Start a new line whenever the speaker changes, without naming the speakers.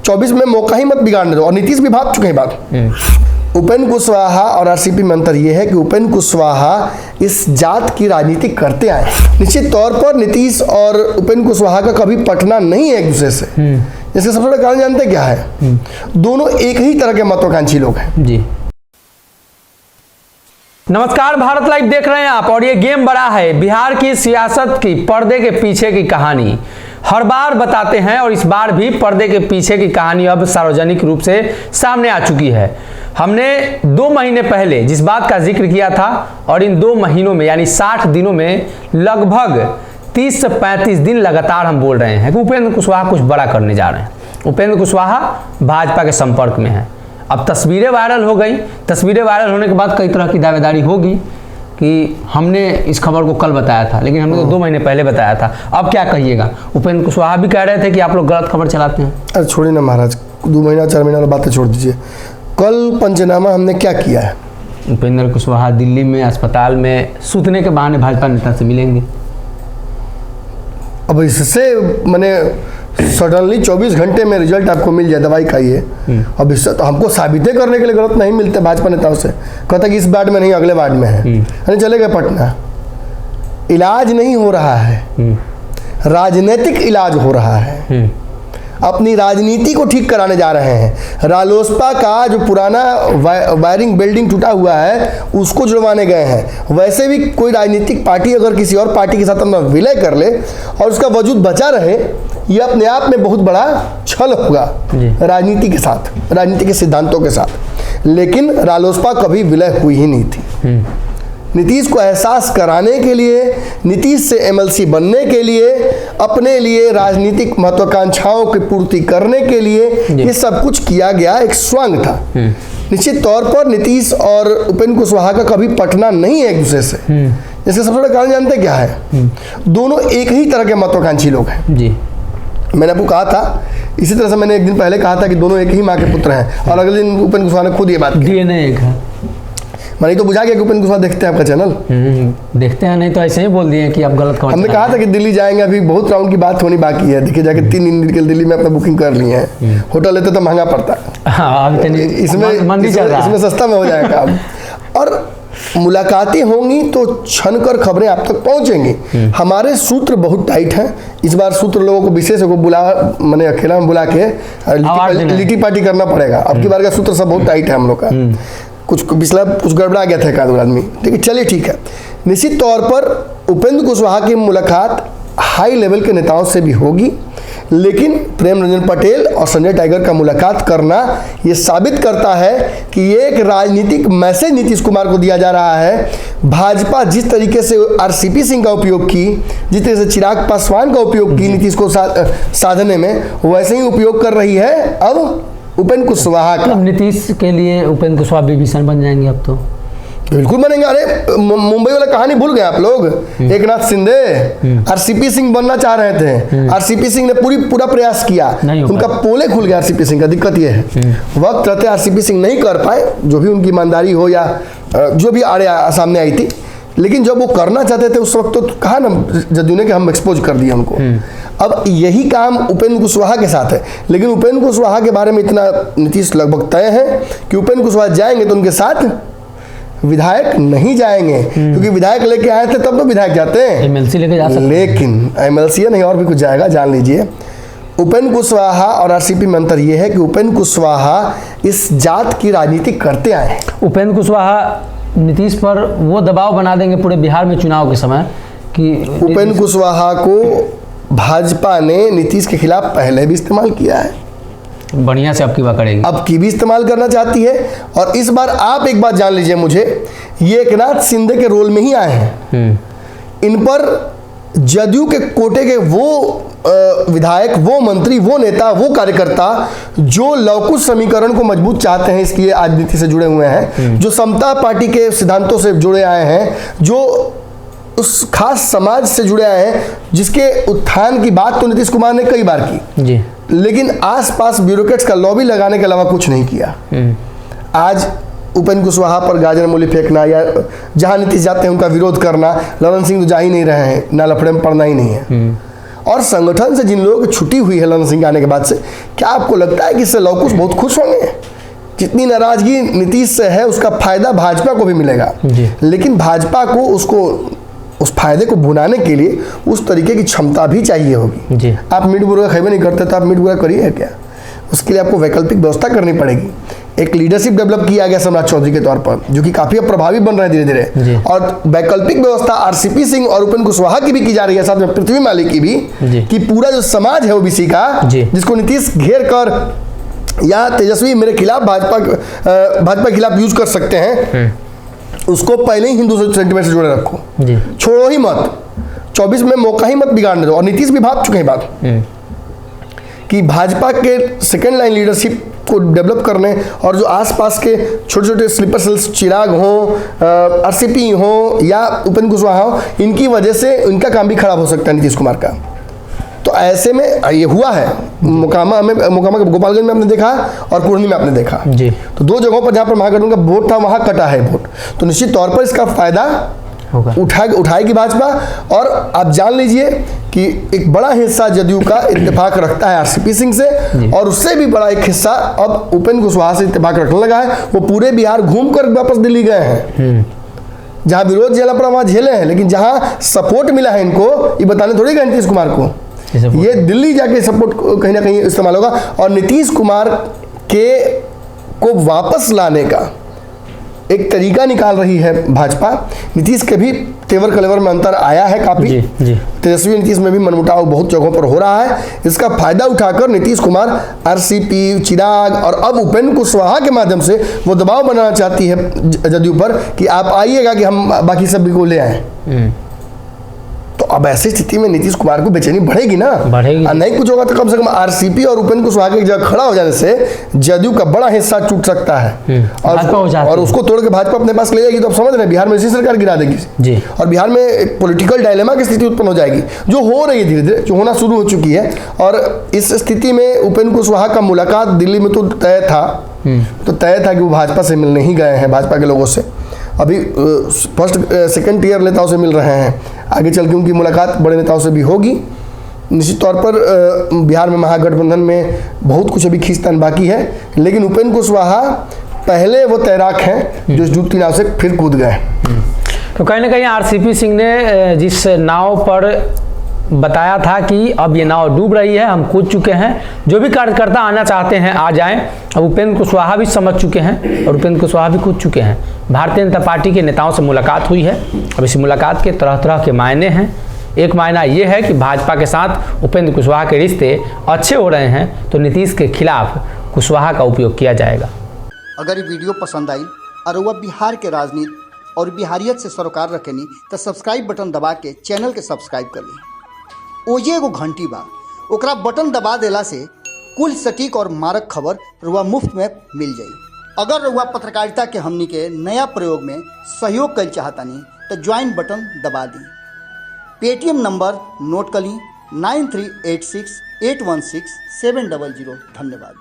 24 में मौका ही मत बिगाड़ने दो। और नीतीश भी भाग चुके हैं बात। उपेंद्र कुशवाहा और आरसीपी में अंतर यह है कि उपेंद्र कुशवाहा इस जात की राजनीति करते आए। निश्चित तौर पर नीतीश और उपेंद्र कुशवाहा का कभी पटना नहीं है एक दूसरे से। इसका सबसे बड़ा कारण जानते क्या है? दोनों एक ही तरह के महत्वाकांक्षी लोग हैं
जी। नमस्कार, भारत लाइव देख रहे हैं आप और ये गेम बड़ा है। बिहार की सियासत की पर्दे के पीछे की कहानी हर बार बताते हैं और इस बार भी पर्दे के पीछे की कहानी अब सार्वजनिक रूप से सामने आ चुकी है। हमने 2 महीने पहले जिस बात का जिक्र किया था और इन 2 महीनों में यानी 60 दिनों में लगभग 30 से 35 दिन लगातार हम बोल रहे हैं कि उपेंद्र कुशवाहा कुछ बड़ा करने जा रहे हैं। उपेंद्र कुशवाहा भाजपा के संपर्क में है। अब तस्वीरें वायरल हो गई। तस्वीरें वायरल होने के बाद कई तरह की दावेदारी होगी कि हमने इस खबर को कल बताया था, लेकिन हमने तो 2 महीने पहले बताया था। अब क्या कहिएगा? उपेंद्र कुशवाहा भी कह रहे थे कि आप लोग गलत खबर चलाते हैं।
अरे छोड़िए ना महाराज, 2 महीना 4 महीना वाली बातें छोड़ दीजिए। कल पंचनामा हमने क्या किया है?
उपेंद्र कुशवाहा दिल्ली में अस्पताल में सूतने के बहाने भाजपा नेता से मिलेंगे।
अब इससे मैंने सडनली 24 घंटे में रिजल्ट आपको मिल जाए, दवाई खाइए। अब इससे तो हमको साबितें करने के लिए गलत नहीं मिलते भाजपा नेताओं से। कहता कि इस वार्ड में नहीं अगले वार्ड में है, अरे चले गए पटना। इलाज नहीं हो रहा है, राजनीतिक इलाज हो रहा है। अपनी राजनीति को ठीक कराने जा रहे हैं। रालोसपा का जो पुराना वायरिंग बिल्डिंग टूटा हुआ है उसको जुड़वाने गए हैं। वैसे भी कोई राजनीतिक पार्टी अगर किसी और पार्टी के साथ अपना विलय कर ले और उसका वजूद बचा रहे, ये अपने आप में बहुत बड़ा छल होगा राजनीति के साथ, राजनीति के सिद्धांतों के साथ। लेकिन रालोसपा कभी विलय हुई ही नहीं थी। नीतीश को एहसास कराने के लिए, नीतीश से एमएलसी बनने के लिए, अपने लिए राजनीतिक महत्वाकांक्षाओं की पूर्ति करने के लिए ये सब कुछ किया गया एक स्वांग था। निश्चित तौर पर नीतीश और उपेंद्र कुशवाहा का कभी पटना नहीं है एक दूसरे से। इसका सबसे बड़ा कारण जानते क्या है? दोनों एक ही तरह के महत्वाकांक्षी लोग हैं जी। मैंने आपको कहा था, इसी तरह से मैंने एक दिन पहले कहा था कि दोनों एक ही माँ के पुत्र हैं, और अगले दिन उपेंद्र कुशवाहा ने खुद ये बात की।
डीएनए एक है।
मैंने तो बुझा गया कि उपेंद्र कुशवाहा देखते हैं आपका चैनल।
देखते हैं, नहीं तो ऐसे ही बोल दिए कि आप गलत खबर।
हमने कहा था कि दिल्ली जाएंगे, अभी बहुत राउंड की बात होनी बाकी है। देखिए जाके 3 दिन के दिल्ली में अपना बुकिंग कर ली है। होटल लेते तो महंगा पड़ता, इसमें सस्ता में हो जाएगा काम। और मुलाकातें होंगी तो छन कर खबरें आप तक पहुंचेंगी। हमारे सूत्र बहुत टाइट हैं। इस बार सूत्र लोगों को विशेष मैंने अकेला में बुला के लिट्टी पार्टी करना पड़ेगा। अब की बार का सूत्र सब बहुत टाइट है हम लोग का। कुछ पिछला कुछ गड़बड़ा गया था एक आदमी, ठीक है, चलिए ठीक है। निश्चित तौर पर उपेंद्र कुशवाहा की मुलाकात हाई लेवल के नेताओं से भी होगी, लेकिन प्रेम रंजन पटेल और संजय टाइगर का मुलाकात करना ये साबित करता है कि ये एक राजनीतिक मैसेज नीतीश कुमार को दिया जा रहा है। भाजपा जिस तरीके से आरसीपी सिंह का उपयोग की, जिस तरीके से चिराग पासवान का उपयोग की नीतीश को साधने में, वैसे ही उपयोग कर रही है अब उपेंद्र कुशवाहा का।
नीतीश के लिए उपेंद्र कुशवाहा विभीषण बन जाएंगे अब तो।
बिल्कुल बनेंगे। अरे मुंबई वाला कहानी भूल गए आप लोग? एकनाथ शिंदे आरसीपी सिंह बनना चाह रहे थे। आरसीपी सिंह ने पूरा प्रयास किया, उनका पोले खुल गया आरसीपी सिंह का। दिक्कत यह है वक्त रहते आरसीपी सिंह नहीं कर पाए, जो भी उनकी ईमानदारी हो या जो भी आड़े सामने आई थी। लेकिन जब वो करना चाहते थे उस वक्त तो कहा ना जदयू ने कि हम एक्सपोज कर दिया हमको। अब यही काम उपेंद्र कुशवाहा के साथ है। लेकिन उपेंद्र कुशवाहा के बारे में इतना नीतीश लगभग तय है कि उपेंद्र कुशवाहा जाएंगे तो उनके साथ विधायक नहीं जाएंगे, क्योंकि विधायक लेके आए थे तब तो विधायक जाते हैं,
एमएलसी लेके जा सकते हैं।
लेकिन एमएलसी नहीं और भी कुछ जाएगा, जान लीजिए। उपेंद्र कुशवाहा और आरसीपी में अंतर यह है कि उपेंद्र कुशवाहा इस जात की राजनीति करते आए हैं।
उपेंद्र कुशवाहा नीतीश पर वो दबाव बना देंगे पूरे बिहार में चुनाव के समय कि
उपेंद्र कुशवाहा को भाजपा ने नीतीश के खिलाफ पहले भी इस्तेमाल किया है,
बढ़िया से अब की बात करेगी,
अब की भी इस्तेमाल करना चाहती है। और इस बार आप एक बात जान लीजिए, मुझे ये एकनाथ शिंदे के रोल में ही आए हैं। इन पर जदयू के कोटे के वो विधायक, वो मंत्री, वो नेता, वो कार्यकर्ता जो लवकुश समीकरण को मजबूत चाहते हैं, इसलिए राजनीति से जुड़े हुए हैं, जो समता पार्टी के सिद्धांतों से जुड़े आए हैं, जो उस खास समाज से जुड़े आए हैं जिसके उत्थान की बात तो नीतीश कुमार ने कई बार की जी, लेकिन आसपास ब्यूरोक्रेट्स का लॉबी लगाने के अलावा कुछ नहीं किया। आज उपेंद्र कुशवाहा पर गाजर मूली फेंकना या जहां नीतीश जाते हैं उनका विरोध करना, ललन सिंह तो जा ही नहीं रहे हैं, ना लफड़े में पड़ना ही नहीं है। और संगठन से जिन लोगों की छुट्टी हुई है ललन सिंह के आने के बाद से, क्या आपको लगता है कि इससे लव कुश बहुत खुश होंगे? जितनी नाराजगी नीतीश से है उसका फायदा भाजपा को भी मिलेगा, लेकिन भाजपा को उस फायदे को भुनाने के लिए उस तरीके की क्षमता भी चाहिए होगी। आप मीट मुर्गा खेबे नहीं करते तो आप मीट मुर्गा करिए क्या? उसके लिए आपको वैकल्पिक व्यवस्था करनी पड़ेगी। एक लीडरशिप डेवलप किया गया सम्राट चौधरी के तौर पर, जो कि काफी अब प्रभावी बन रहे हैं धीरे धीरे, और वैकल्पिक व्यवस्था आरसीपी सिंह और उपेंद्र कुशवाहा की भी की जा रही है, साथ में पृथ्वी मालिक की भी, कि पूरा जो समाज है ओबीसी का, जिसको नीतीश घेर कर या तेजस्वी मेरे खिलाफ भाजपा के खिलाफ यूज कर सकते हैं, उसको पहले ही हिंदू सेंटिमेंट से जोड़े रखो, छोड़ो ही मत। 24 में मौका ही मत बिगाड़ने दो। और नीतीश भी भाग चुके हैं बात कि भाजपा के सेकेंड लाइन लीडरशिप को डेवलप करने और जो आसपास के छोटे छोटे स्लीपर सेल्स चिराग हो, आरसीपी हो या उपेंद्र कुशवाहा हो, इनकी वजह से इनका काम भी खराब हो सकता है नीतीश कुमार का। तो ऐसे में ये हुआ है, मोकामा गोपालगंज में आपने देखा और कुर्नी में आपने देखा जी। तो दो जगहों पर जहाँ पर महागठबंधन का वोट था वहाँ कटा है वोट, तो निश्चित तौर पर इसका फायदा उठाएगी भाजपा। और आप जान लीजिए कि एक बड़ा हिस्सा जदयू का इत्तेफाक रखता है आरसीपी सिंह से, और उससे भी बड़ा एक हिस्सा अब उपेंद्र कुशवाहा से इत्तेफाक रखने लगा है। वो पूरे बिहार घूम कर वापस दिल्ली गए हैं, जहां विरोध झेला पड़ा वहां झेले हैं, लेकिन जहां सपोर्ट मिला है इनको, ये बताने थोड़ी गए नीतीश कुमार को, ये दिल्ली जाके सपोर्ट कहीं ना कहीं इस्तेमाल होगा। और नीतीश कुमार को वापस लाने का एक तरीका निकाल रही है भाजपा। नीतीश के भी तेवर कलेवर में अंतर आया है काफी, तेजस्वी नीतीश में भी मनमुटाव बहुत जगहों पर हो रहा है। इसका फायदा उठाकर नीतीश कुमार आरसीपी, चिराग और अब उपेंद्र कुशवाहा के माध्यम से वो दबाव बनाना चाहती है जदयू पर कि आप आइएगा कि हम बाकी सभी को ले आए। तो अब ऐसी स्थिति में नीतीश कुमार को बेचैनी बढ़ेगी ना, नहीं कुछ होगा तो कम से कम आरसीपी और उपेंद्र कुशवाहा की जगह खड़ा हो जाने से जदयू का बड़ा हिस्सा टूट सकता है, और उसको तोड़ के भाजपा अपने पास ले जाएगी। तो आप समझ रहे हैं बिहार में इसी सरकार गिरा देगी जी, और बिहार में एक पॉलिटिकल डायलेमा की स्थिति उत्पन्न हो जाएगी, जो हो रही है धीरे धीरे, जो होना शुरू हो चुकी है। और इस स्थिति में उपेंद्र कुशवाहा का मुलाकात दिल्ली में तो तय था कि वो भाजपा से मिलने ही गए हैं, भाजपा के लोगों से। अभी फर्स्ट सेकंड टियर नेताओं से मिल रहे हैं, आगे चल के उनकी मुलाकात बड़े नेताओं से भी होगी। निश्चित तौर पर बिहार में महागठबंधन में बहुत कुछ अभी खींचतान बाकी है, लेकिन उपेंद्र कुशवाहा पहले वो तैराक हैं जो इस डूबती नाव से फिर कूद गए।
तो कहीं ना कहीं आरसीपी सिंह ने जिस नाव पर बताया था कि अब ये नाव डूब रही है, हम कूद चुके हैं, जो भी कार्यकर्ता आना चाहते हैं आ जाएं। अब उपेंद्र कुशवाहा भी समझ चुके हैं और उपेंद्र कुशवाहा भी कूद चुके हैं। भारतीय जनता पार्टी के नेताओं से मुलाकात हुई है। अब इस मुलाकात के तरह तरह के मायने हैं। एक मायना ये है कि भाजपा के साथ उपेंद्र कुशवाहा के रिश्ते अच्छे हो रहे हैं, तो नीतीश के खिलाफ कुशवाहा का उपयोग किया जाएगा।
अगर ये वीडियो पसंद आई और वह बिहार के राजनीति और बिहारियत से सरोकार रखेनी तो सब्सक्राइब बटन दबा के चैनल के सब्सक्राइब कर ली। ओजे एगो घंटी बा, ओकरा बटन दबा देला से कुल सटीक और मारक खबर रुआ मुफ्त में मिल जाई। अगर रुआ पत्रकारिता के हमनी के नया प्रयोग में सहयोग कर चाहतानी तो ज्वाइन बटन दबा दी। पेटीएम नंबर नोट कर ली 9386816700। धन्यवाद।